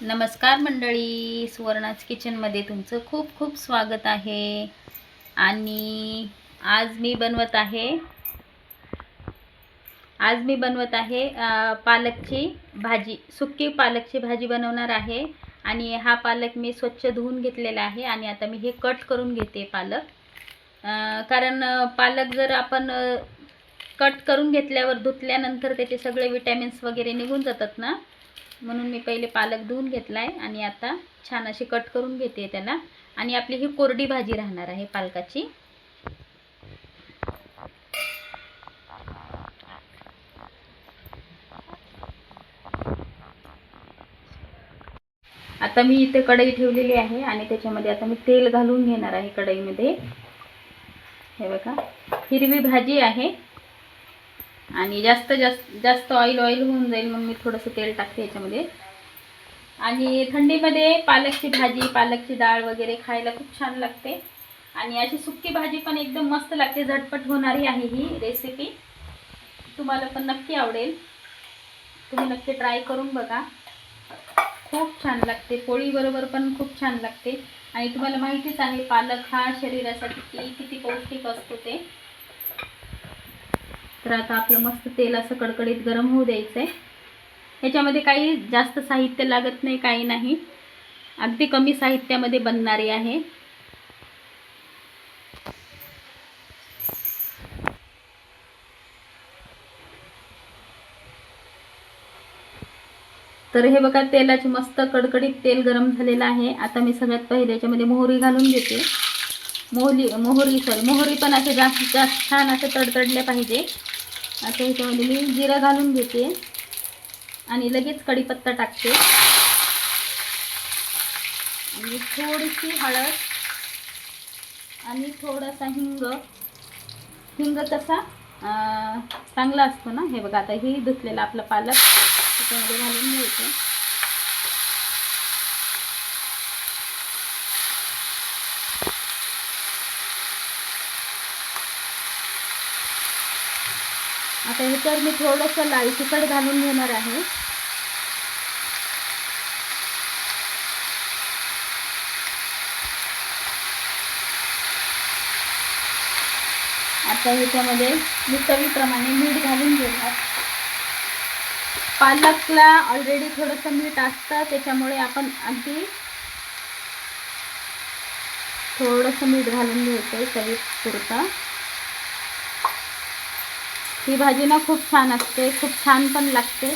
नमस्कार मंडळी, सुवर्णाज किचनमध्ये तुमचं खूप खूप स्वागत आहे. आणि आज मी बनवत आहे पालकची भाजी, सुकी पालकची भाजी बनवणार आहे. आणि हा पालक मी स्वच्छ धुवून घेतलेला आहे आणि आता मी हे कट करून घेते पालक. कारण पालक जर आपण कट करून घेतल्यावर धुतल्यानंतर त्याचे सगळे विटॅमिन्स वगैरे निघून जातात ना, म्हणून मी पहिले पालक धुवून घेतलाय आणि आता छान अशी कट करून घेते त्याला. आणि आपली ही कोरडी भाजी राहणार आहे पालकाची. आता मी इथे कढई ठेवलेली आहे आणि त्याच्यामध्ये आता मी तेल घालून घेणार आहे कढईमध्ये. हे बघा, हिरवी भाजी आहे आणि जास्त जास्त जास्त ऑइल होऊन जाईल म्हणून मी थोडंसं तेल टाकते याच्यामध्ये. आणि थंडीमध्ये पालकची भाजी, पालकची डाळ वगैरे खायला खूप छान लागते. आणि अशी सुकी भाजी पण एकदम मस्त लागते. झटपट होणारी आहे ही रेसिपी, तुम्हाला पण नक्की आवडेल. तुम्ही नक्की ट्राय करून बघा, खूप छान लागते. पोळी बरोबर पण खूप छान लागते. आणि तुम्हाला माहितीच आहे पालक हा शरीरासाठी किती पौष्टिक असतो ते. तर आता आपलं मस्त तेल असं कडकडीत गरम होऊ द्यायचं आहे. ह्याच्यामध्ये काही जास्त साहित्य लागत नाही, काही नाही, अगदी कमी साहित्यामध्ये बनणारी आहे. तर हे बघा, तेलाची मस्त कडकडीत तेल गरम झालेलं आहे. आता मी सगळ्यात पहिले याच्यामध्ये मोहरी घालून घेते. मोहरी पण असे जास्त छान असं तडतडल्या पाहिजे. आता ह्याच्यामध्ये मी जिरं घालून घेते आणि लगेच कढीपत्ता टाकते आणि थोडीशी हळद आणि थोडासा हिंग कसा चांगला असतो ना. हे बघा, आता ही धुतलेला आपला पालक त्याच्यामध्ये घालून घ्यायचं. आता ह्याच्यावर मी थोडंसं लाल तिखट घालून घेणार आहे. आता ह्याच्यामध्ये मी चवीप्रमाणे मीठ घालून घेणार. पालकला ऑलरेडी थोडंसं मीठ असतं, त्याच्यामुळे आपण अगदी थोडंसं मीठ घालून घ्यायचं आहे चवीपुरतं. ही भाजी ना खूप छान असते, खूप छान पण लागते.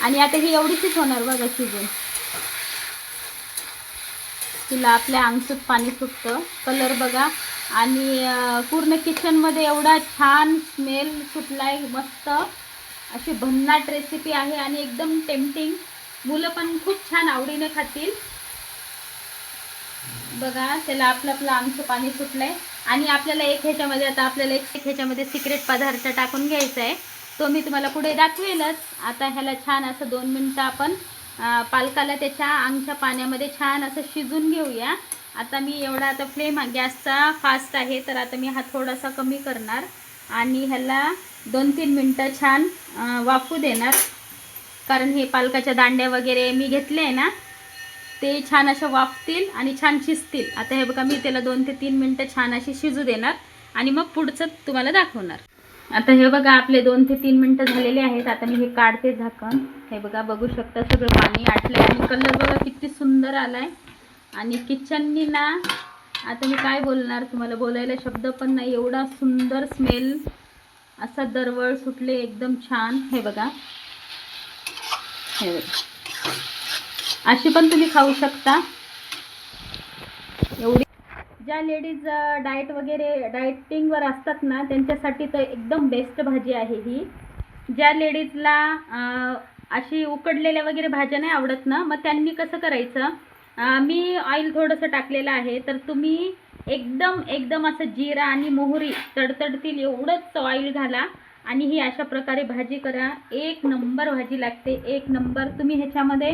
आणि आता ही एवढीशीच होणार बघा शिजून. तिला आपल्या अंगसूत पाणी सुटतं. कलर बघा, आणि पूर्ण किचनमध्ये एवढा छान स्मेल सुटलाय. मस्त अशी भन्नाट रेसिपी आहे आणि एकदम टेम्पटिंग. मुलं पण खूप छान आवडीने खातील. बघा, त्याला आपलं आमचं पाणी सुटलंय. आणि आपल्याला एक ह्याच्यामध्ये सिक्रेट पदार्थ टाकून घ्यायचा आहे. तो मी तुम्हाला पुढे दाखवेलच. आता ह्याला छान असं 2 मिनटं आपण पालकाला त्याच्या अंगच्या पाण्यामध्ये छान असं शिजून घेऊया. आता मी आता फ्लेम गॅसचा फास्ट आहे, तर आता मी हा थोडासा कमी करणार आणि ह्याला 2-3 मिनटं छान वाफू देणार. कारण हे पालकाच्या दांड्या वगैरे मी घेतले आहे ना, ते छान अशा वाफतील आणि छान शिजतील. आता हे बघा, मी त्याला 2 ते 3 मिनटं छान अशी शिजू देणार आणि मग पुढचं तुम्हाला दाखवणार. आता हे बघा, आपले 2 ते 3 मिनटं झालेले आहेत. आता मी हे काढते झाकण. हे बघा, बघू शकता सगळं पाणी आटलंय आणि कलर बघा किती सुंदर आलाय. आणि किचननी ना, आता मी काय बोलणार, तुम्हाला बोलायला शब्द पण नाही, एवढा सुंदर स्मेल असा दरवळ सुटले, एकदम छान. हे बघा, अशी पण तुम्ही खाऊ शकता. एवढी ज्या लेडीज डाएटिंगवर असतात ना, त्यांच्यासाठी तर एकदम बेस्ट भाजी आहे ही. ज्या लेडीजला अशी उकडलेल्या वगैरे भाज्या नाही आवडत ना, मग त्यांनी कसं करायचं, मी ऑइल थोडंसं टाकलेलं आहे, तर तुम्ही एकदम असं जिरा आणि मोहरी तडतडतील एवढंच ऑइल घाला आणि ही अशा प्रकारे भाजी करा. एक नंबर भाजी लागते, एक नंबर. तुम्ही ह्याच्यामध्ये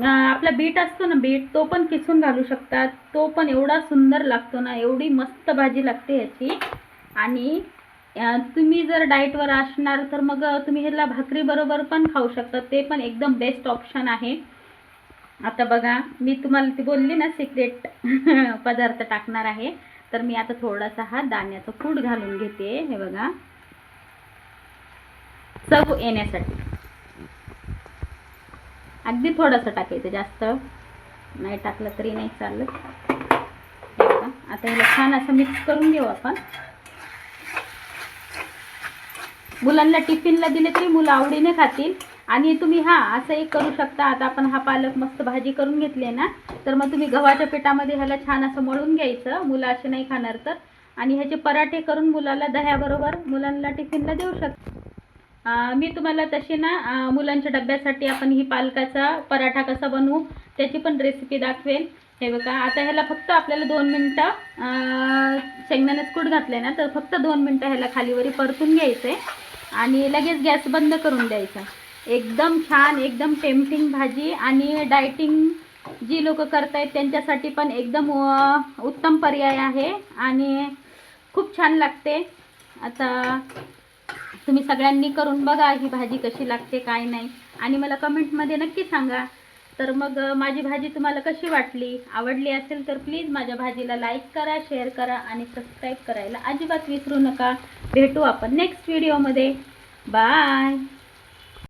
आपला बीट असतो ना, बीट, तो पण किसून घालू शकतात. तो पण एवढा सुंदर लागतो ना, एवढी मस्त भाजी लागते ह्याची. आणि तुम्ही जर डाएटवर असणार तर मग तुम्ही ह्याला भाकरी बरोबर पण खाऊ शकता, ते पण एकदम बेस्ट ऑप्शन आहे. आता बघा, मी तुम्हाला ती बोलली ना सिक्रेट पदार्थ टाकणार आहे, तर मी आता थोडासा हा दाण्याचा कूट घालून घेते. हे बघा, चव येण्यासाठी अगदी थोडंसं टाकायचं, जास्त नाही टाकलं तरी नाही चालत. आता याला छान असं मिक्स करून घेऊ आपण. मुलांना टिफिनला दिले तरी मुलं आवडीने खातील. आणि तुम्ही असं एक करू शकता. आता आपण पालक मस्त भाजी करून घेतली आहे ना, तर मग तुम्ही गव्हाच्या पिठामध्ये ह्याला छान असं मळून घ्यायचं, मुलं असे नाही खाणार तर, आणि ह्याचे पराठे करून मुलाला दह्याबरोबर मुलांना टिफिनला देऊ शकता. मी तुम्हाला तशी ना मुलांच्या डब्यासाठी आपण ही पालकाचा पराठा कसा बनवू त्याची पण रेसिपी दाखवेल. हे बघा, आता ह्याला फक्त आपल्याला 2 मिनटं शेंगदाण्याचं कूट घातलं आहे ना, तर फक्त 2 मिनटं ह्याला खालीवरी परतून घ्यायचं आहे आणि लगेच गॅस बंद करून द्यायचा. एकदम छान, एकदम टेम्पटिंग भाजी, आणि डायटिंग जी लोक करतायत त्यांच्यासाठी पण एकदम उत्तम पर्याय आहे आणि खूप छान लागते. आता तुम्ही सगळ्यांनी करून बघा ही भाजी कशी लागते काय नाही, आणि मला कमेंटमध्ये नक्की सांगा. तर मग माझी भाजी तुम्हाला कशी वाटली, आवडली असेल तर प्लीज माझ्या भाजीला लाईक करा, शेअर करा आणि सबस्क्राईब करायला अजिबात विसरू नका. भेटू आपण नेक्स्ट व्हिडिओमध्ये. बाय.